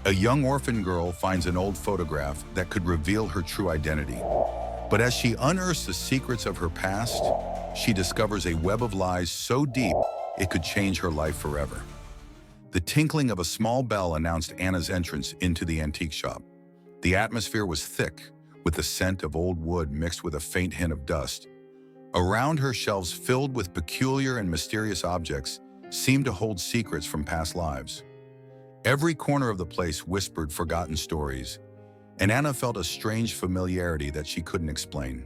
A young orphan girl finds an old photograph that could reveal her true identity. But as she unearths the secrets of her past, she discovers a web of lies so deep it could change her life forever. The tinkling of a small bell announced Anna's entrance into the antique shop. The atmosphere was thick, with the scent of old wood mixed with a faint hint of dust. Around her, shelves filled with peculiar and mysterious objects seemed to hold secrets from past lives. Every corner of the place whispered forgotten stories, and Anna felt a strange familiarity that she couldn't explain.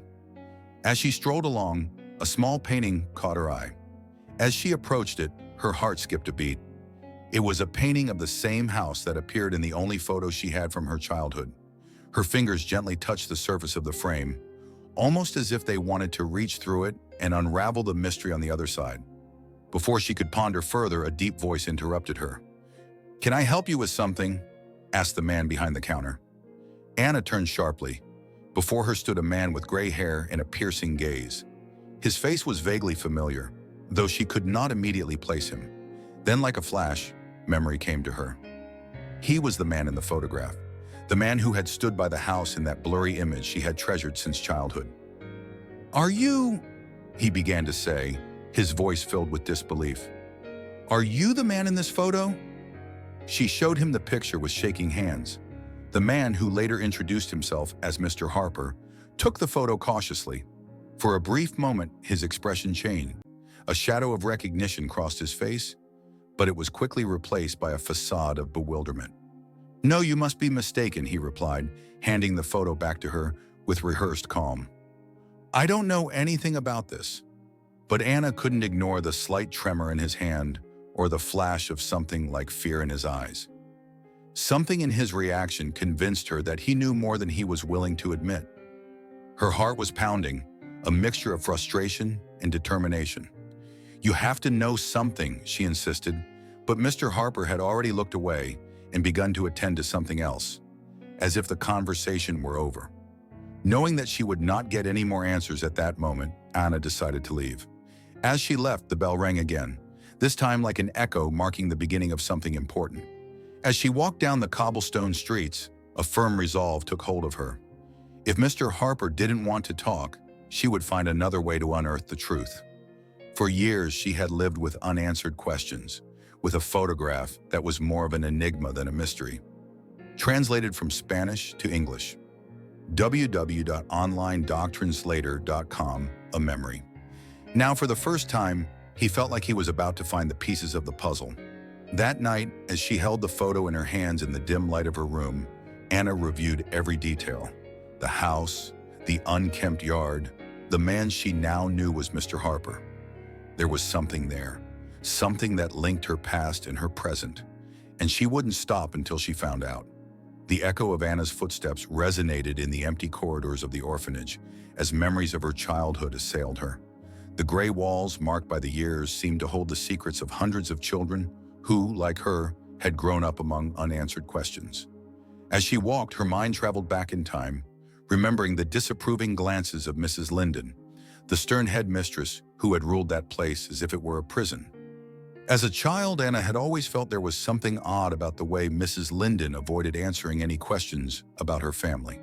As she strolled along, a small painting caught her eye. As she approached it, her heart skipped a beat. It was a painting of the same house that appeared in the only photo she had from her childhood. Her fingers gently touched the surface of the frame, almost as if they wanted to reach through it and unravel the mystery on the other side. Before she could ponder further, a deep voice interrupted her. "Can I help you with something?" asked the man behind the counter. Anna turned sharply. Before her stood a man with gray hair and a piercing gaze. His face was vaguely familiar, though she could not immediately place him. Then, like a flash, memory came to her. He was the man in the photograph, the man who had stood by the house in that blurry image she had treasured since childhood. "Are you?" he began to say, his voice filled with disbelief. "Are you the man in this photo?" She showed him the picture with shaking hands. The man, who later introduced himself as Mr. Harper, took the photo cautiously. For a brief moment, his expression changed. A shadow of recognition crossed his face, but it was quickly replaced by a facade of bewilderment. "No, you must be mistaken," he replied, handing the photo back to her with rehearsed calm. "I don't know anything about this." But Anna couldn't ignore the slight tremor in his hand or the flash of something like fear in his eyes. Something in his reaction convinced her that he knew more than he was willing to admit. Her heart was pounding, a mixture of frustration and determination. "You have to know something," she insisted, but Mr. Harper had already looked away and begun to attend to something else, as if the conversation were over. Knowing that she would not get any more answers at that moment, Anna decided to leave. As she left, the bell rang again, this time like an echo marking the beginning of something important. As she walked down the cobblestone streets, a firm resolve took hold of her. If Mr. Harper didn't want to talk, she would find another way to unearth the truth. For years, she had lived with unanswered questions, with a photograph that was more of an enigma than a mystery. Translated from Spanish to English. www.onlinedoctrinslater.com, a memory. Now, for the first time, he felt like he was about to find the pieces of the puzzle. That night, as she held the photo in her hands in the dim light of her room, Anna reviewed every detail. The house, the unkempt yard, the man she now knew was Mr. Harper. There was something there, something that linked her past and her present, and she wouldn't stop until she found out. The echo of Anna's footsteps resonated in the empty corridors of the orphanage as memories of her childhood assailed her. The gray walls, marked by the years, seemed to hold the secrets of hundreds of children who, like her, had grown up among unanswered questions. As she walked, her mind traveled back in time, remembering the disapproving glances of Mrs. Linden, the stern headmistress who had ruled that place as if it were a prison. As a child, Anna had always felt there was something odd about the way Mrs. Linden avoided answering any questions about her family.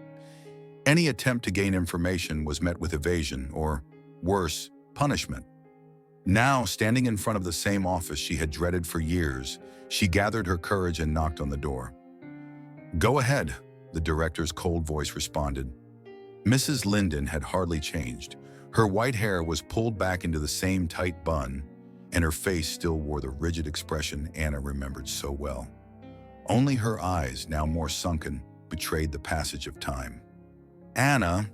Any attempt to gain information was met with evasion or, worse, punishment. Now, standing in front of the same office she had dreaded for years, she gathered her courage and knocked on the door. "Go ahead," the director's cold voice responded. Mrs. Linden had hardly changed. Her white hair was pulled back into the same tight bun, and her face still wore the rigid expression Anna remembered so well. Only her eyes, now more sunken, betrayed the passage of time. "Anna,"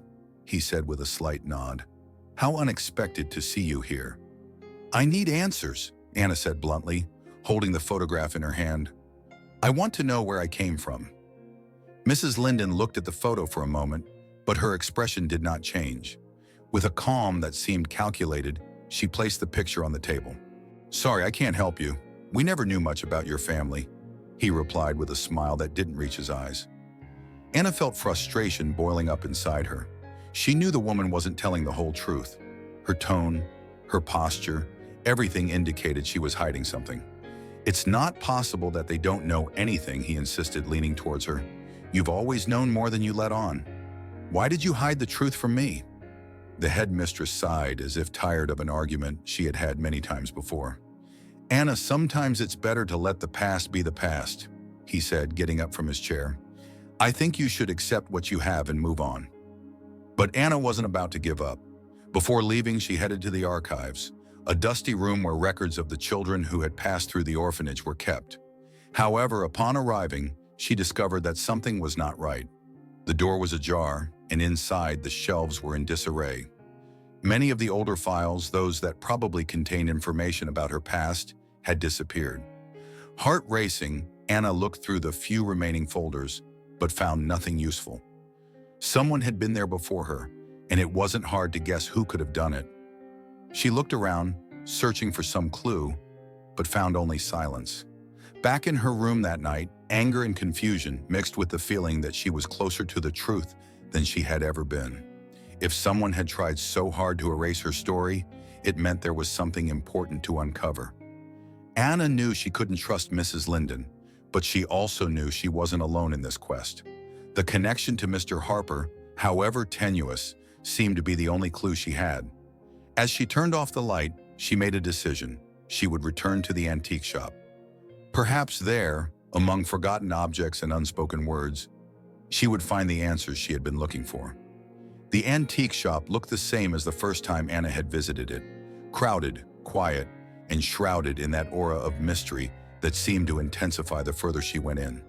he said with a slight nod, "how unexpected to see you here." "I need answers," Anna said bluntly, holding the photograph in her hand. "I want to know where I came from." Mrs. Linden looked at the photo for a moment, but her expression did not change. With a calm that seemed calculated, she placed the picture on the table. "Sorry, I can't help you. We never knew much about your family," he replied with a smile that didn't reach his eyes. Anna felt frustration boiling up inside her. She knew the woman wasn't telling the whole truth. Her tone, her posture, everything indicated she was hiding something. It's not possible that they don't know anything, he insisted, leaning towards her. You've always known more than you let on. Why did you hide the truth from me? The headmistress sighed, as if tired of an argument she had had many times before. Anna, sometimes it's better to let the past be the past, he said, getting up from his chair. I think you should accept what you have and move on. But Anna wasn't about to give up. Before leaving, she headed to the archives, a dusty room where records of the children who had passed through the orphanage were kept. However, upon arriving, she discovered that something was not right. The door was ajar, and inside the shelves were in disarray. Many of the older files, those that probably contained information about her past, had disappeared. Heart racing, Anna looked through the few remaining folders, but found nothing useful. Someone had been there before her, and it wasn't hard to guess who could have done it. She looked around, searching for some clue, but found only silence. Back in her room that night, anger and confusion mixed with the feeling that she was closer to the truth than she had ever been. If someone had tried so hard to erase her story, it meant there was something important to uncover. Anna knew she couldn't trust Mrs. Linden, but she also knew she wasn't alone in this quest. The connection to Mr. Harper, however tenuous, seemed to be the only clue she had. As she turned off the light, she made a decision. She would return to the antique shop. Perhaps there, among forgotten objects and unspoken words, she would find the answers she had been looking for. The antique shop looked the same as the first time Anna had visited it, crowded, quiet, and shrouded in that aura of mystery that seemed to intensify the further she went in.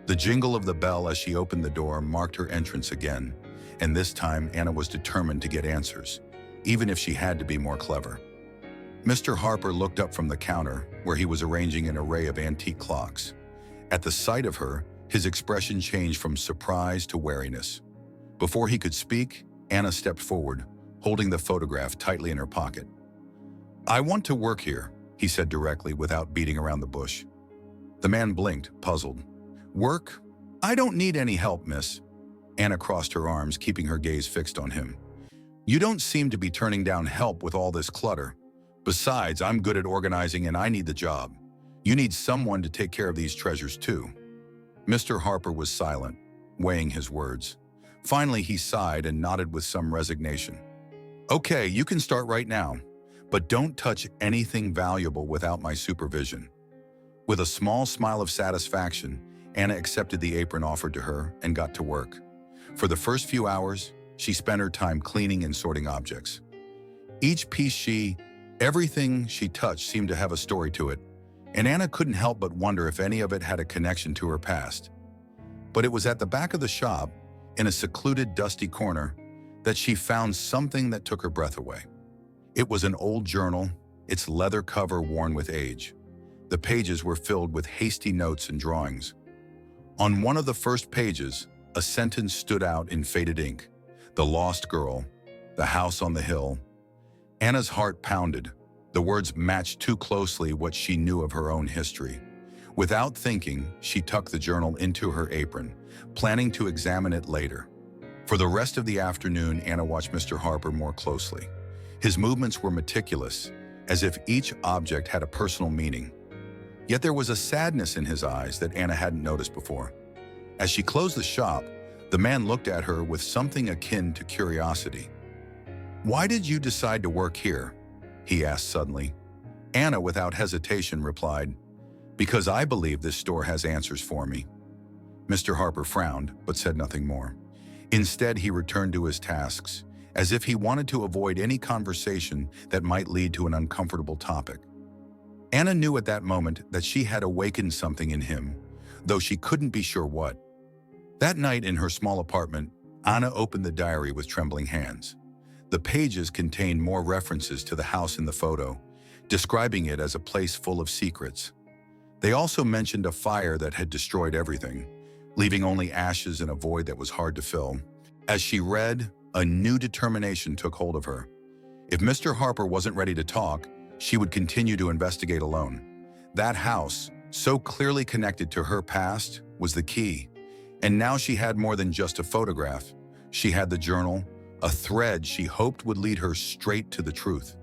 The jingle of the bell as she opened the door marked her entrance again, and this time Anna was determined to get answers, even if she had to be more clever. Mr. Harper looked up from the counter, where he was arranging an array of antique clocks. At the sight of her, his expression changed from surprise to wariness. Before he could speak, Anna stepped forward, holding the photograph tightly in her pocket. I want to work here, he said directly, without beating around the bush. The man blinked, puzzled. Work? I don't need any help, miss. Anna crossed her arms, keeping her gaze fixed on him. You don't seem to be turning down help with all this clutter. Besides, I'm good at organizing and I need the job. You need someone to take care of these treasures too. Mr. Harper was silent, weighing his words. Finally, he sighed and nodded with some resignation. Okay, you can start right now, but don't touch anything valuable without my supervision. With a small smile of satisfaction, Anna accepted the apron offered to her and got to work. For the first few hours, she spent her time cleaning and sorting objects. Each piece everything she touched seemed to have a story to it, and Anna couldn't help but wonder if any of it had a connection to her past. But it was at the back of the shop, in a secluded, dusty corner, that she found something that took her breath away. It was an old journal, its leather cover worn with age. The pages were filled with hasty notes and drawings. On one of the first pages, a sentence stood out in faded ink. The lost girl, the house on the hill. Anna's heart pounded. The words matched too closely what she knew of her own history. Without thinking, she tucked the journal into her apron, planning to examine it later. For the rest of the afternoon, Anna watched Mr. Harper more closely. His movements were meticulous, as if each object had a personal meaning. Yet there was a sadness in his eyes that Anna hadn't noticed before. As she closed the shop, the man looked at her with something akin to curiosity. Why did you decide to work here? He asked suddenly. Anna, without hesitation, replied, Because I believe this store has answers for me. Mr. Harper frowned, but said nothing more. Instead, he returned to his tasks, as if he wanted to avoid any conversation that might lead to an uncomfortable topic. Anna knew at that moment that she had awakened something in him, though she couldn't be sure what. That night in her small apartment, Anna opened the diary with trembling hands. The pages contained more references to the house in the photo, describing it as a place full of secrets. They also mentioned a fire that had destroyed everything, leaving only ashes and a void that was hard to fill. As she read, a new determination took hold of her. If Mr. Harper wasn't ready to talk, she would continue to investigate alone. That house, so clearly connected to her past, was the key. And now she had more than just a photograph. She had the journal, a thread she hoped would lead her straight to the truth.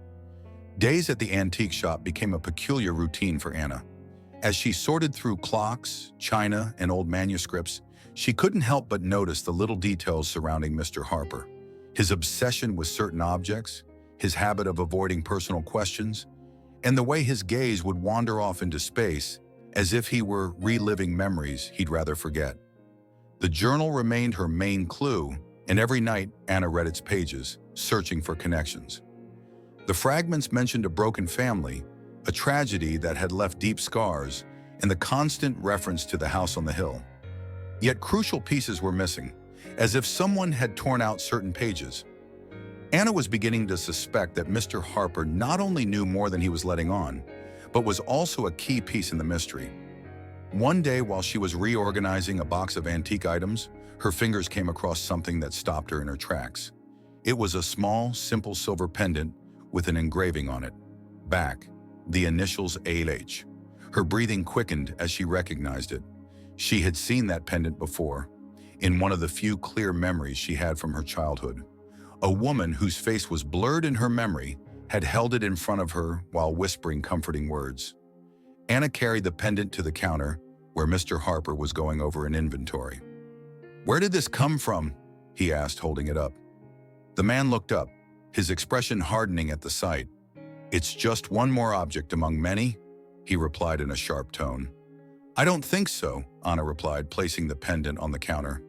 Days at the antique shop became a peculiar routine for Anna. As she sorted through clocks, china, and old manuscripts, she couldn't help but notice the little details surrounding Mr. Harper. His obsession with certain objects, his habit of avoiding personal questions, and the way his gaze would wander off into space as if he were reliving memories he'd rather forget. The journal remained her main clue, and every night Anna read its pages, searching for connections. The fragments mentioned a broken family, a tragedy that had left deep scars, and the constant reference to the house on the hill. Yet crucial pieces were missing, as if someone had torn out certain pages. Anna was beginning to suspect that Mr. Harper not only knew more than he was letting on, but was also a key piece in the mystery. One day, while she was reorganizing a box of antique items, her fingers came across something that stopped her in her tracks. It was a small, simple silver pendant with an engraving on it. Back, the initials AH. Her breathing quickened as she recognized it. She had seen that pendant before, in one of the few clear memories she had from her childhood. A woman whose face was blurred in her memory had held it in front of her while whispering comforting words. Anna carried the pendant to the counter where Mr. Harper was going over an inventory. "Where did this come from?" he asked, holding it up. The man looked up, his expression hardening at the sight. "It's just one more object among many," he replied in a sharp tone. "I don't think so," Anna replied, placing the pendant on the counter.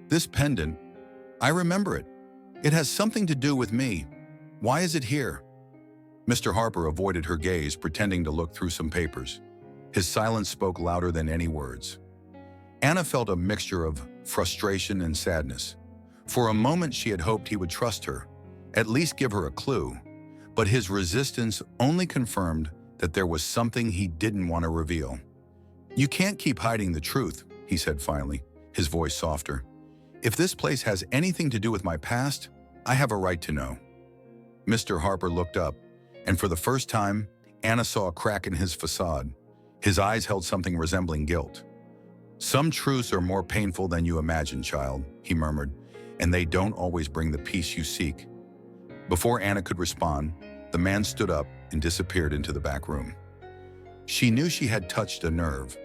"This pendant, I remember it. It has something to do with me. Why is it here?" Mr. Harper avoided her gaze, pretending to look through some papers. His silence spoke louder than any words. Anna felt a mixture of frustration and sadness. For a moment she had hoped he would trust her, at least give her a clue, but his resistance only confirmed that there was something he didn't want to reveal. "You can't keep hiding the truth," he said finally, his voice softer. "If this place has anything to do with my past, I have a right to know." Mr. Harper looked up, and for the first time, Anna saw a crack in his facade. His eyes held something resembling guilt. "Some truths are more painful than you imagine, child," he murmured, "and they don't always bring the peace you seek." Before Anna could respond, the man stood up and disappeared into the back room. She knew she had touched a nerve,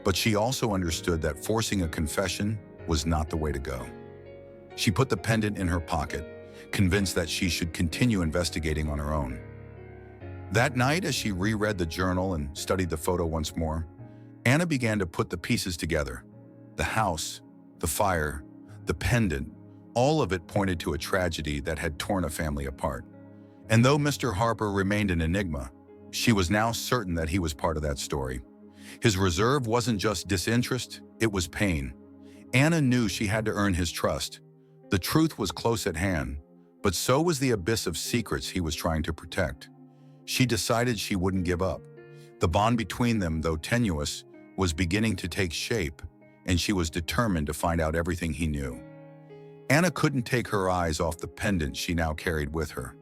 but she also understood that forcing a confession was not the way to go. She put the pendant in her pocket, convinced that she should continue investigating on her own. That night, as she reread the journal and studied the photo once more, Anna began to put the pieces together. The house, the fire, the pendant, all of it pointed to a tragedy that had torn a family apart. And though Mr. Harper remained an enigma, she was now certain that he was part of that story. His reserve wasn't just disinterest, it was pain. Anna knew she had to earn his trust. The truth was close at hand, but so was the abyss of secrets he was trying to protect. She decided she wouldn't give up. The bond between them, though tenuous, was beginning to take shape, and she was determined to find out everything he knew. Anna couldn't take her eyes off the pendant she now carried with her.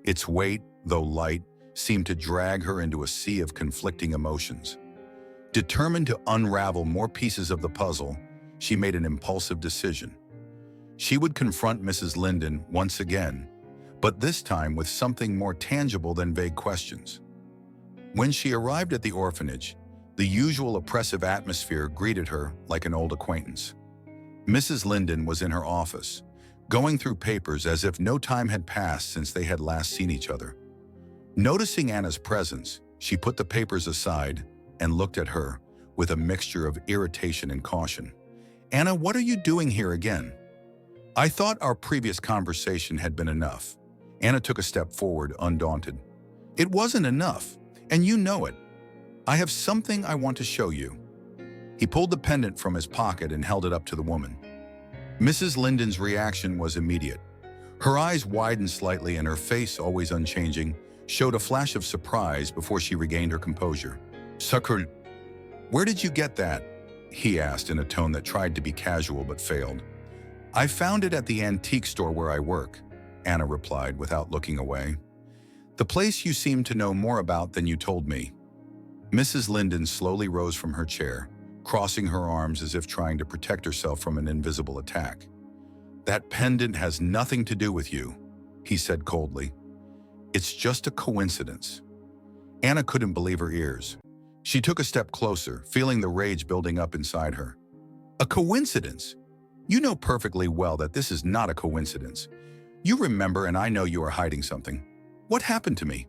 Its weight, though light, seemed to drag her into a sea of conflicting emotions. Determined to unravel more pieces of the puzzle, she made an impulsive decision. She would confront Mrs. Linden once again, but this time with something more tangible than vague questions. When she arrived at the orphanage, the usual oppressive atmosphere greeted her like an old acquaintance. Mrs. Linden was in her office, going through papers as if no time had passed since they had last seen each other. Noticing Anna's presence, she put the papers aside and looked at her with a mixture of irritation and caution. "Anna, what are you doing here again? I thought our previous conversation had been enough." Anna took a step forward, undaunted. "It wasn't enough, and you know it. I have something I want to show you." He pulled the pendant from his pocket and held it up to the woman. Mrs. Linden's reaction was immediate. Her eyes widened slightly and her face, always unchanging, showed a flash of surprise before she regained her composure. "Sakul, where did you get that?" he asked in a tone that tried to be casual but failed. "I found it at the antique store where I work," Anna replied without looking away. "The place you seem to know more about than you told me." Mrs. Linden slowly rose from her chair, crossing her arms as if trying to protect herself from an invisible attack. "That pendant has nothing to do with you," he said coldly. "It's just a coincidence." Anna couldn't believe her ears. She took a step closer, feeling the rage building up inside her. A coincidence? You know perfectly well that this is not a coincidence. You remember, and I know you are hiding something. What happened to me?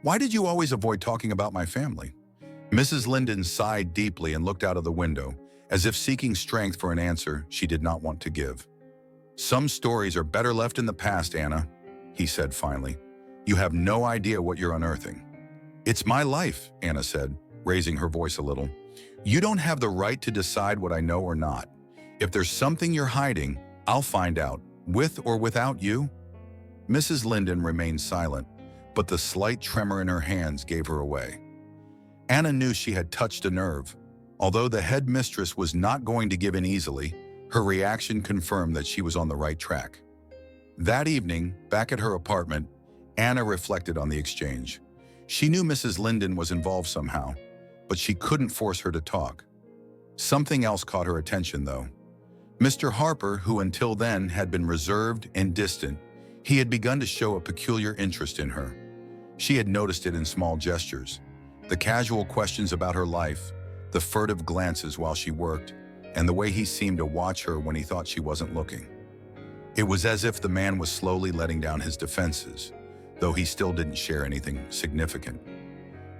Why did you always avoid talking about my family? Mrs. Linden sighed deeply and looked out of the window, as if seeking strength for an answer she did not want to give. Some stories are better left in the past, Anna, he said finally. You have no idea what you're unearthing. It's my life, Anna said, raising her voice a little. You don't have the right to decide what I know or not. If there's something you're hiding, I'll find out, with or without you. Mrs. Linden remained silent, but the slight tremor in her hands gave her away. Anna knew she had touched a nerve. Although the headmistress was not going to give in easily, her reaction confirmed that she was on the right track. That evening, back at her apartment, Anna reflected on the exchange. She knew Mrs. Linden was involved somehow, but she couldn't force her to talk. Something else caught her attention, though. Mr. Harper, who until then had been reserved and distant, he had begun to show a peculiar interest in her. She had noticed it in small gestures, the casual questions about her life, the furtive glances while she worked, and the way he seemed to watch her when he thought she wasn't looking. It was as if the man was slowly letting down his defenses, though he still didn't share anything significant.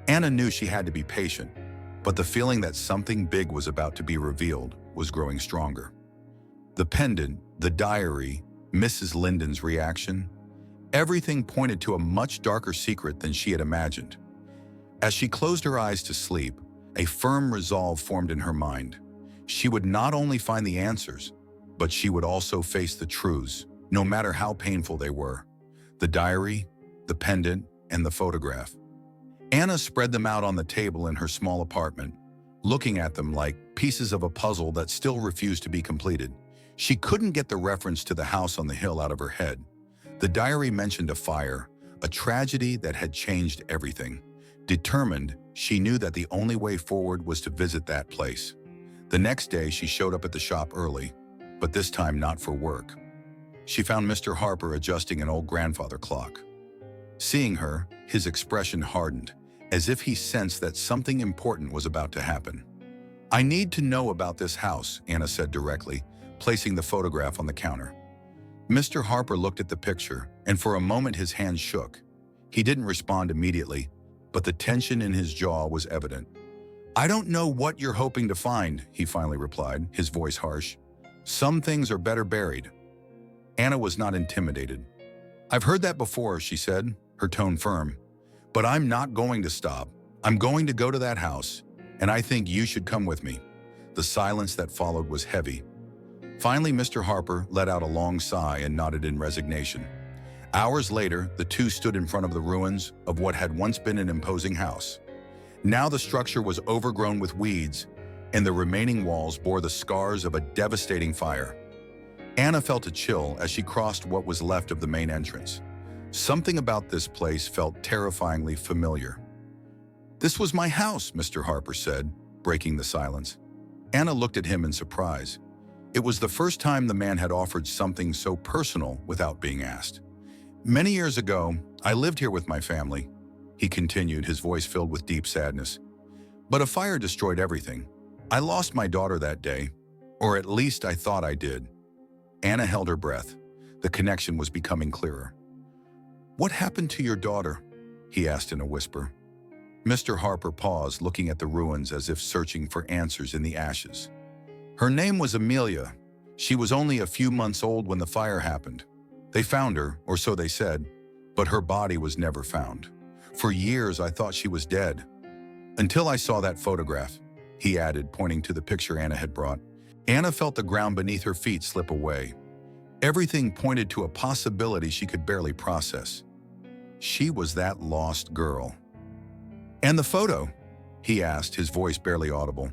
Anna knew she had to be patient, but the feeling that something big was about to be revealed was growing stronger. The pendant, the diary, Mrs. Linden's reaction, everything pointed to a much darker secret than she had imagined. As she closed her eyes to sleep, a firm resolve formed in her mind. She would not only find the answers, but she would also face the truths, no matter how painful they were. The diary, the pendant, and the photograph. Anna spread them out on the table in her small apartment, looking at them like pieces of a puzzle that still refused to be completed. She couldn't get the reference to the house on the hill out of her head. The diary mentioned a fire, a tragedy that had changed everything. Determined, she knew that the only way forward was to visit that place. The next day, she showed up at the shop early, but this time not for work. She found Mr. Harper adjusting an old grandfather clock. Seeing her, his expression hardened, as if he sensed that something important was about to happen. I need to know about this house, Anna said directly, placing the photograph on the counter. Mr. Harper looked at the picture, and for a moment his hands shook. He didn't respond immediately, but the tension in his jaw was evident. I don't know what you're hoping to find, he finally replied, his voice harsh. Some things are better buried. Anna was not intimidated. I've heard that before, she said, her tone firm. But I'm not going to stop. I'm going to go to that house, and I think you should come with me. The silence that followed was heavy. Finally, Mr. Harper let out a long sigh and nodded in resignation. Hours later, the two stood in front of the ruins of what had once been an imposing house. Now the structure was overgrown with weeds, and the remaining walls bore the scars of a devastating fire. Anna felt a chill as she crossed what was left of the main entrance. Something about this place felt terrifyingly familiar. This was my house, Mr. Harper said, breaking the silence. Anna looked at him in surprise. It was the first time the man had offered something so personal without being asked. Many years ago, I lived here with my family, he continued, his voice filled with deep sadness. But a fire destroyed everything. I lost my daughter that day, or at least I thought I did. Anna held her breath. The connection was becoming clearer. What happened to your daughter? He asked in a whisper. Mr. Harper paused, looking at the ruins as if searching for answers in the ashes. Her name was Amelia. She was only a few months old when the fire happened. They found her, or so they said, but her body was never found. For years, I thought she was dead. Until I saw that photograph, he added, pointing to the picture Anna had brought. Anna felt the ground beneath her feet slip away. Everything pointed to a possibility she could barely process. She was that lost girl. And the photo? He asked, his voice barely audible.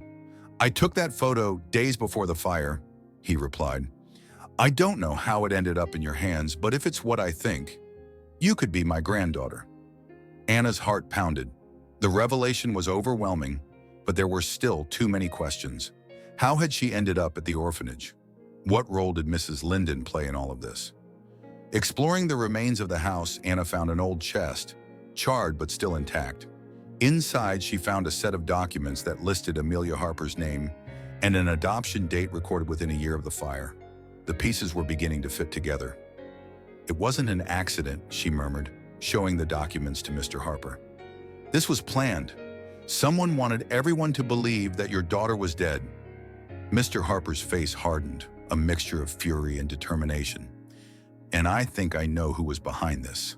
I took that photo days before the fire, he replied. I don't know how it ended up in your hands, but if it's what I think, you could be my granddaughter. Anna's heart pounded. The revelation was overwhelming, but there were still too many questions. How had she ended up at the orphanage? What role did Mrs. Linden play in all of this? Exploring the remains of the house, Anna found an old chest, charred but still intact. Inside, she found a set of documents that listed Amelia Harper's name and an adoption date recorded within a year of the fire. The pieces were beginning to fit together. "It wasn't an accident," she murmured, showing the documents to Mr. Harper. "This was planned. Someone wanted everyone to believe that your daughter was dead." Mr. Harper's face hardened, a mixture of fury and determination. "And I think I know who was behind this."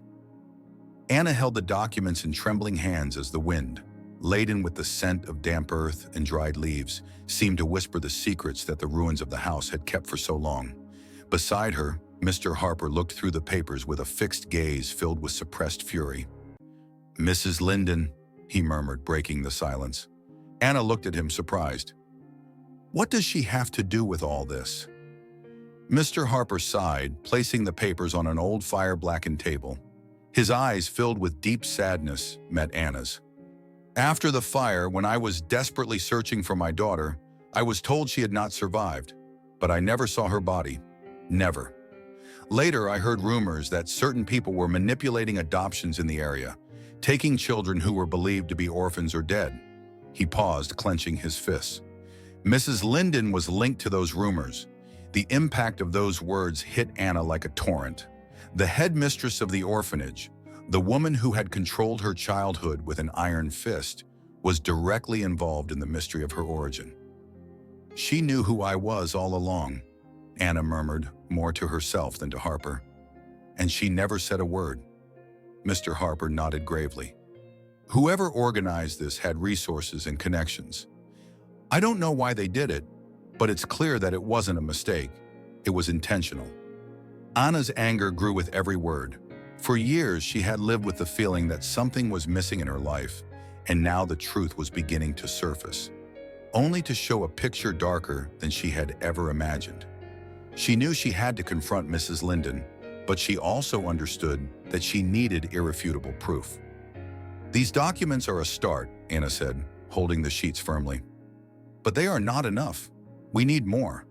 Anna held the documents in trembling hands as the wind, laden with the scent of damp earth and dried leaves, seemed to whisper the secrets that the ruins of the house had kept for so long. Beside her, Mr. Harper looked through the papers with a fixed gaze filled with suppressed fury. "Mrs. Linden," he murmured, breaking the silence. Anna looked at him, surprised. "What does she have to do with all this?" Mr. Harper sighed, placing the papers on an old fire-blackened table. His eyes, filled with deep sadness, met Anna's. "After the fire, when I was desperately searching for my daughter, I was told she had not survived, but I never saw her body. Never. Later, I heard rumors that certain people were manipulating adoptions in the area, taking children who were believed to be orphans or dead." He paused, clenching his fists. Mrs. Linden was linked to those rumors. The impact of those words hit Anna like a torrent. The headmistress of the orphanage, the woman who had controlled her childhood with an iron fist, was directly involved in the mystery of her origin. "She knew who I was all along," Anna murmured, more to herself than to Harper. "And she never said a word." Mr. Harper nodded gravely. "Whoever organized this had resources and connections. I don't know why they did it, but it's clear that it wasn't a mistake. It was intentional." Anna's anger grew with every word. For years, she had lived with the feeling that something was missing in her life, and now the truth was beginning to surface, only to show a picture darker than she had ever imagined. She knew she had to confront Mrs. Linden, but she also understood that she needed irrefutable proof. "These documents are a start," Anna said, holding the sheets firmly. "But they are not enough. We need more.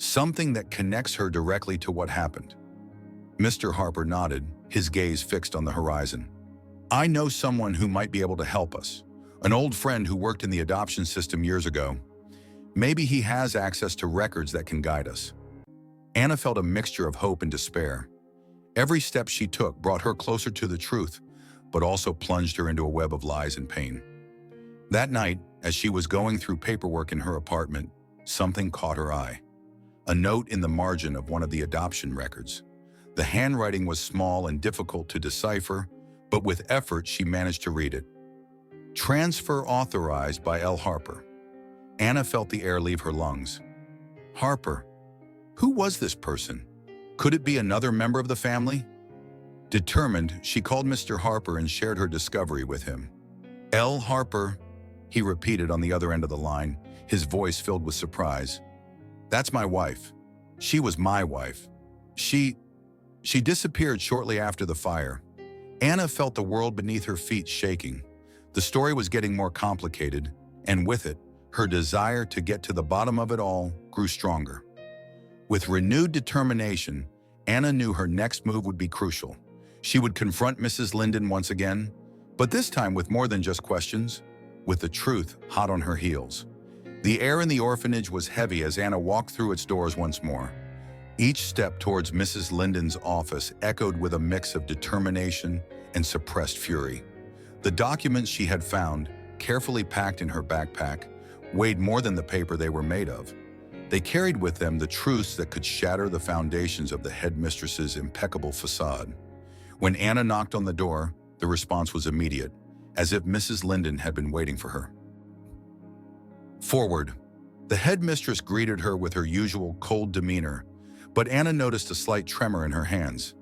Something that connects her directly to what happened." Mr. Harper nodded, his gaze fixed on the horizon. "I know someone who might be able to help us. An old friend who worked in the adoption system years ago. Maybe he has access to records that can guide us." Anna felt a mixture of hope and despair. Every step she took brought her closer to the truth, but also plunged her into a web of lies and pain. That night, as she was going through paperwork in her apartment, something caught her eye. A note in the margin of one of the adoption records. The handwriting was small and difficult to decipher, but with effort she managed to read it. "Transfer authorized by L. Harper." Anna felt the air leave her lungs. Harper. Who was this person? Could it be another member of the family? Determined, she called Mr. Harper and shared her discovery with him. "L. Harper," he repeated on the other end of the line, his voice filled with surprise. "That's my wife. She was my wife. She disappeared shortly after the fire." Anna felt the world beneath her feet shaking. The story was getting more complicated, and with it, her desire to get to the bottom of it all grew stronger. With renewed determination, Anna knew her next move would be crucial. She would confront Mrs. Linden once again, but this time with more than just questions, with the truth hot on her heels. The air in the orphanage was heavy as Anna walked through its doors once more. Each step towards Mrs. Linden's office echoed with a mix of determination and suppressed fury. The documents she had found, carefully packed in her backpack, weighed more than the paper they were made of. They carried with them the truths that could shatter the foundations of the headmistress's impeccable facade. When Anna knocked on the door, the response was immediate, as if Mrs. Linden had been waiting for her. "Forward." The headmistress greeted her with her usual cold demeanor, but Anna noticed a slight tremor in her hands.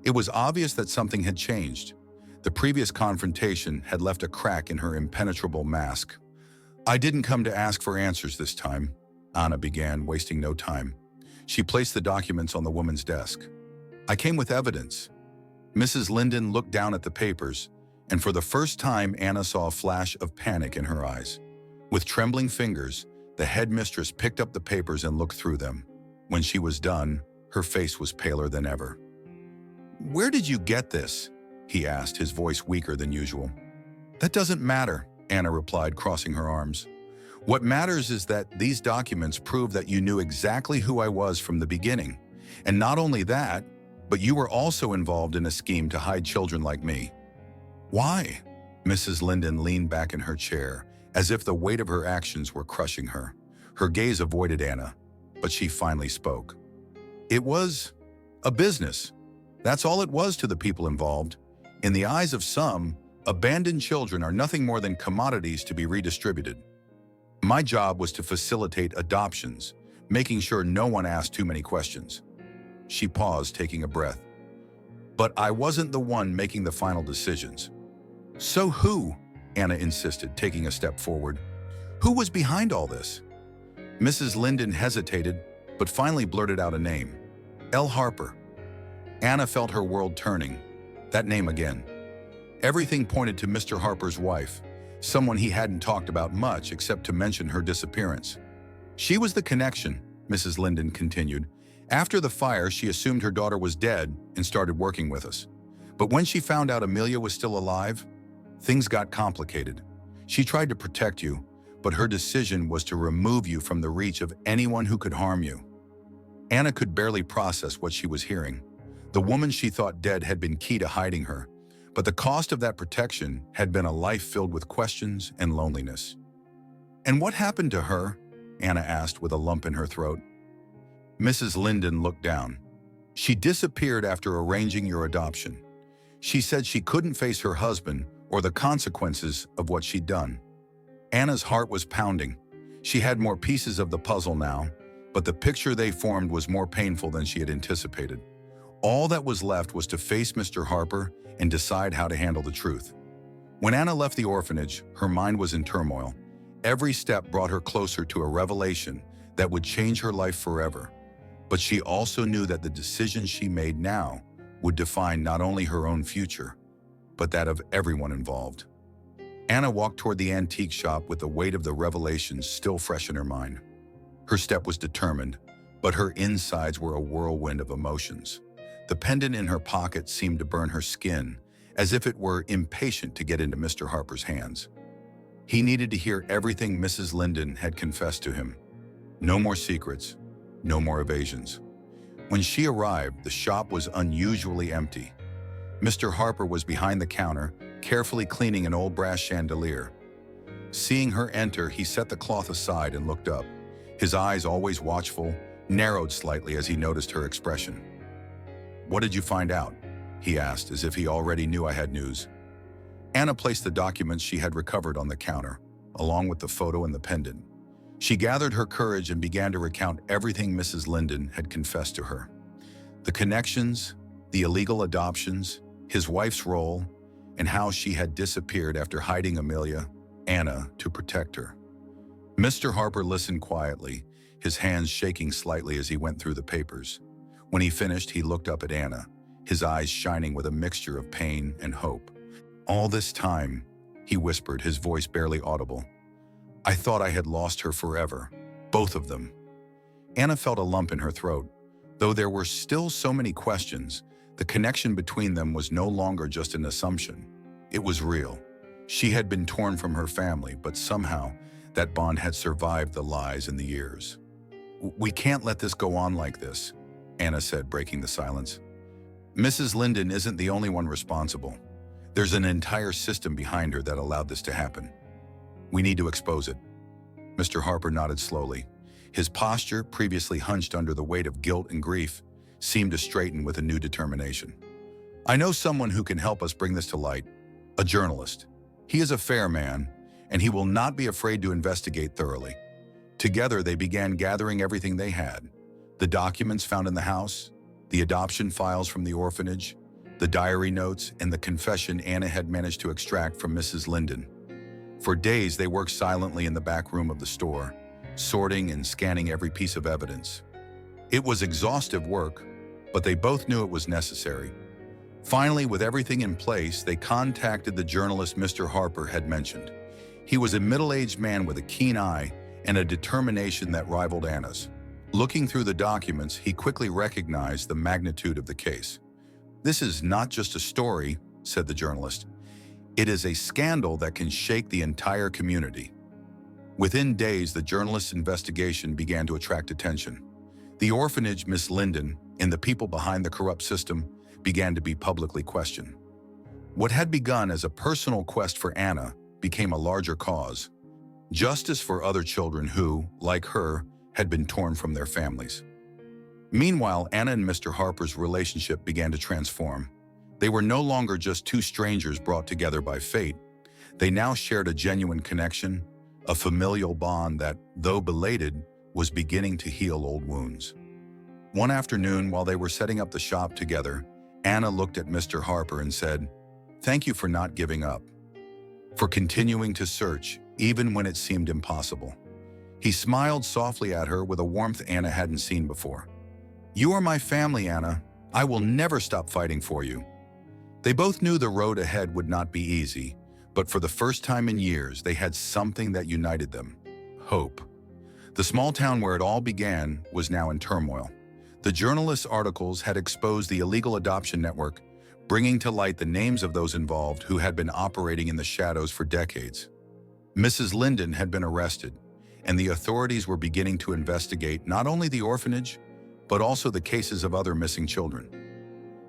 It was obvious that something had changed. The previous confrontation had left a crack in her impenetrable mask. "I didn't come to ask for answers this time," Anna began, wasting no time. She placed the documents on the woman's desk. "I came with evidence." Mrs. Linden looked down at the papers, and for the first time Anna saw a flash of panic in her eyes. With trembling fingers, the headmistress picked up the papers and looked through them. When she was done, her face was paler than ever. "Where did you get this?" he asked, his voice weaker than usual. That doesn't matter, Anna replied, crossing her arms. What matters is that these documents prove that you knew exactly who I was from the beginning. And not only that, but you were also involved in a scheme to hide children like me. Why? Mrs. Linden leaned back in her chair, as if the weight of her actions were crushing her. Her gaze avoided Anna, but she finally spoke. It was a business. That's all it was to the people involved. In the eyes of some, abandoned children are nothing more than commodities to be redistributed. My job was to facilitate adoptions, making sure no one asked too many questions. She paused, taking a breath. But I wasn't the one making the final decisions. So who? Anna insisted, taking a step forward. Who was behind all this? Mrs. Linden hesitated, but finally blurted out a name. L. Harper. Anna felt her world turning. That name again. Everything pointed to Mr. Harper's wife, someone he hadn't talked about much except to mention her disappearance. She was the connection, Mrs. Linden continued. After the fire, she assumed her daughter was dead and started working with us. But when she found out Amelia was still alive, things got complicated. She tried to protect you, but her decision was to remove you from the reach of anyone who could harm you. Anna could barely process what she was hearing. The woman she thought dead had been key to hiding her, but the cost of that protection had been a life filled with questions and loneliness. And what happened to her? Anna asked with a lump in her throat. Mrs. Linden looked down. She disappeared after arranging your adoption. She said she couldn't face her husband or the consequences of what she'd done. Anna's heart was pounding. She had more pieces of the puzzle now, but the picture they formed was more painful than she had anticipated. All that was left was to face Mr. Harper and decide how to handle the truth. When Anna left the orphanage, her mind was in turmoil. Every step brought her closer to a revelation that would change her life forever. But she also knew that the decisions she made now would define not only her own future, but that of everyone involved. Anna walked toward the antique shop with the weight of the revelations still fresh in her mind. Her step was determined, but her insides were a whirlwind of emotions. The pendant in her pocket seemed to burn her skin, as if it were impatient to get into Mr. Harper's hands. He needed to hear everything Mrs. Linden had confessed to him. No more secrets, no more evasions. When she arrived, the shop was unusually empty. Mr. Harper was behind the counter, carefully cleaning an old brass chandelier. Seeing her enter, he set the cloth aside and looked up. His eyes, always watchful, narrowed slightly as he noticed her expression. "What did you find out?" he asked, as if he already knew I had news. Anna placed the documents she had recovered on the counter, along with the photo and the pendant. She gathered her courage and began to recount everything Mrs. Linden had confessed to her. The connections, the illegal adoptions, his wife's role, and how she had disappeared after hiding Amelia, Anna, to protect her. Mr. Harper listened quietly, his hands shaking slightly as he went through the papers. When he finished, he looked up at Anna, his eyes shining with a mixture of pain and hope. "All this time," he whispered, his voice barely audible, "I thought I had lost her forever, both of them." Anna felt a lump in her throat. Though there were still so many questions, the connection between them was no longer just an assumption. It was real. She had been torn from her family, but somehow that bond had survived the lies and the years. "We can't let this go on like this," Anna said, breaking the silence. "Mrs. Linden isn't the only one responsible. There's an entire system behind her that allowed this to happen. We need to expose it." Mr. Harper nodded slowly. His posture, previously hunched under the weight of guilt and grief, seemed to straighten with a new determination. "I know someone who can help us bring this to light. A journalist. He is a fair man, and he will not be afraid to investigate thoroughly." Together, they began gathering everything they had. The documents found in the house, the adoption files from the orphanage, the diary notes, and the confession Anna had managed to extract from Mrs. Linden. For days, they worked silently in the back room of the store, sorting and scanning every piece of evidence. It was exhaustive work, but they both knew it was necessary. Finally, with everything in place, they contacted the journalist Mr. Harper had mentioned. He was a middle-aged man with a keen eye and a determination that rivaled Anna's. Looking through the documents, he quickly recognized the magnitude of the case. "This is not just a story," said the journalist. It is a scandal that can shake the entire community. Within days, the journalist's investigation began to attract attention. The orphanage, Miss Linden, and the people behind the corrupt system began to be publicly questioned. What had begun as a personal quest for Anna became a larger cause: justice for other children who, like her, had been torn from their families. Meanwhile, Anna and Mr. Harper's relationship began to transform. They were no longer just two strangers brought together by fate. They now shared a genuine connection, a familial bond that, though belated, was beginning to heal old wounds. One afternoon, while they were setting up the shop together, Anna looked at Mr. Harper and said, "Thank you for not giving up, for continuing to search, even when it seemed impossible." He smiled softly at her with a warmth Anna hadn't seen before. "You are my family, Anna. I will never stop fighting for you." They both knew the road ahead would not be easy, but for the first time in years, they had something that united them: hope. The small town where it all began was now in turmoil. The journalists' articles had exposed the illegal adoption network, bringing to light the names of those involved who had been operating in the shadows for decades. Mrs. Linden had been arrested, and the authorities were beginning to investigate not only the orphanage, but also the cases of other missing children.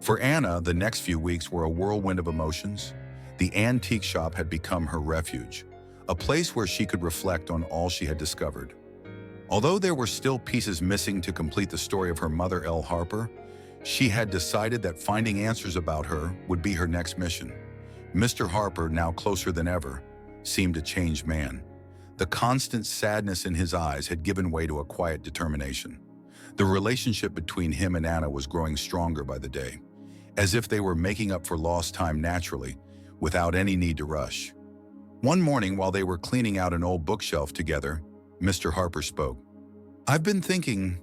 For Anna, the next few weeks were a whirlwind of emotions. The antique shop had become her refuge, a place where she could reflect on all she had discovered. Although there were still pieces missing to complete the story of her mother, Elle Harper, she had decided that finding answers about her would be her next mission. Mr. Harper, now closer than ever, seemed a changed man. The constant sadness in his eyes had given way to a quiet determination. The relationship between him and Anna was growing stronger by the day, as if they were making up for lost time naturally, without any need to rush. One morning, while they were cleaning out an old bookshelf together, Mr. Harper spoke. "I've been thinking,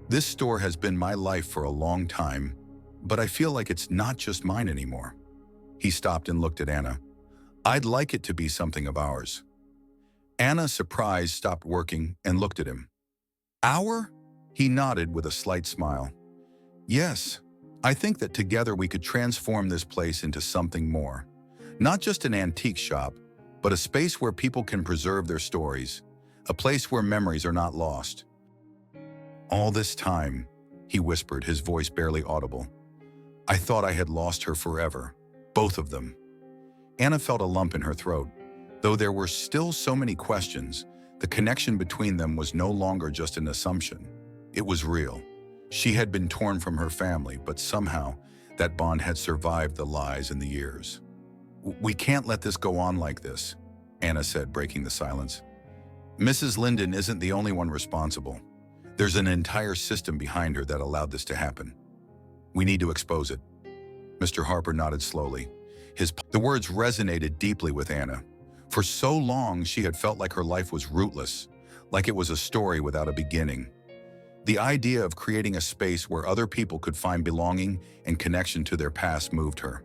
this store has been my life for a long time, but I feel like it's not just mine anymore." He stopped and looked at Anna. "I'd like it to be something of ours." Anna, surprised, stopped working and looked at him. "Our?" He nodded with a slight smile. "Yes, I think that together we could transform this place into something more. Not just an antique shop, but a space where people can preserve their stories, a place where memories are not lost." "All this time," he whispered, his voice barely audible, "I thought I had lost her forever, both of them." Anna felt a lump in her throat. Though there were still so many questions, the connection between them was no longer just an assumption. It was real. She had been torn from her family, but somehow that bond had survived the lies and the years. "We can't let this go on like this," Anna said, breaking the silence. "Mrs. Linden isn't the only one responsible. There's an entire system behind her that allowed this to happen. We need to expose it." Mr. Harper nodded slowly. The words resonated deeply with Anna. For so long, she had felt like her life was rootless, like it was a story without a beginning. The idea of creating a space where other people could find belonging and connection to their past moved her.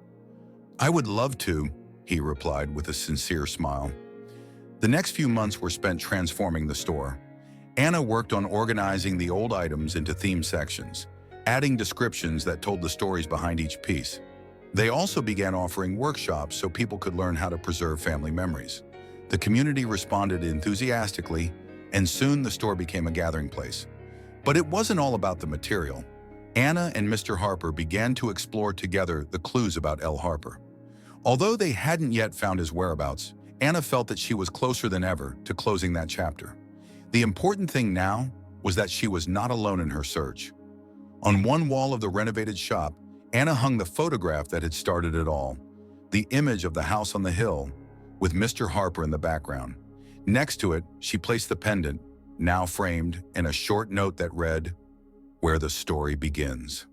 "I would love to," he replied with a sincere smile. The next few months were spent transforming the store. Anna worked on organizing the old items into themed sections, adding descriptions that told the stories behind each piece. They also began offering workshops so people could learn how to preserve family memories. The community responded enthusiastically, and soon the store became a gathering place. But it wasn't all about the material. Anna and Mr. Harper began to explore together the clues about Elle Harper. Although they hadn't yet found his whereabouts, Anna felt that she was closer than ever to closing that chapter. The important thing now was that she was not alone in her search. On one wall of the renovated shop, Anna hung the photograph that had started it all, the image of the house on the hill, with Mr. Harper in the background. Next to it, she placed the pendant, now framed, and a short note that read, "Where the story begins."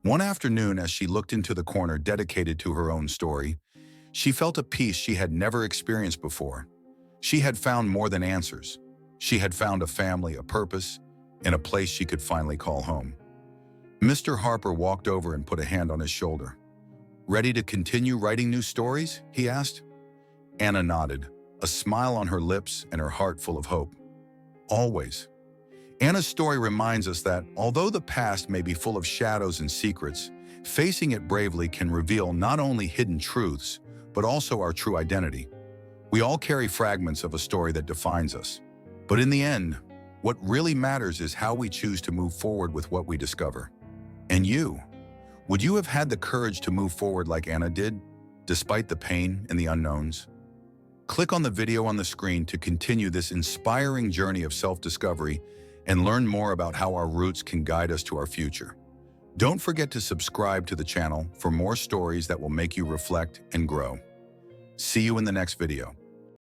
One afternoon, as she looked into the corner dedicated to her own story, she felt a peace she had never experienced before. She had found more than answers. She had found a family, a purpose, and a place she could finally call home. Mr. Harper walked over and put a hand on his shoulder. "Ready to continue writing new stories?" he asked. Anna nodded, a smile on her lips and her heart full of hope. "Always." Anna's story reminds us that, although the past may be full of shadows and secrets, facing it bravely can reveal not only hidden truths, but also our true identity. We all carry fragments of a story that defines us. But in the end, what really matters is how we choose to move forward with what we discover. And you? Would you have had the courage to move forward like Anna did, despite the pain and the unknowns? Click on the video on the screen to continue this inspiring journey of self-discovery and learn more about how our roots can guide us to our future. Don't forget to subscribe to the channel for more stories that will make you reflect and grow. See you in the next video.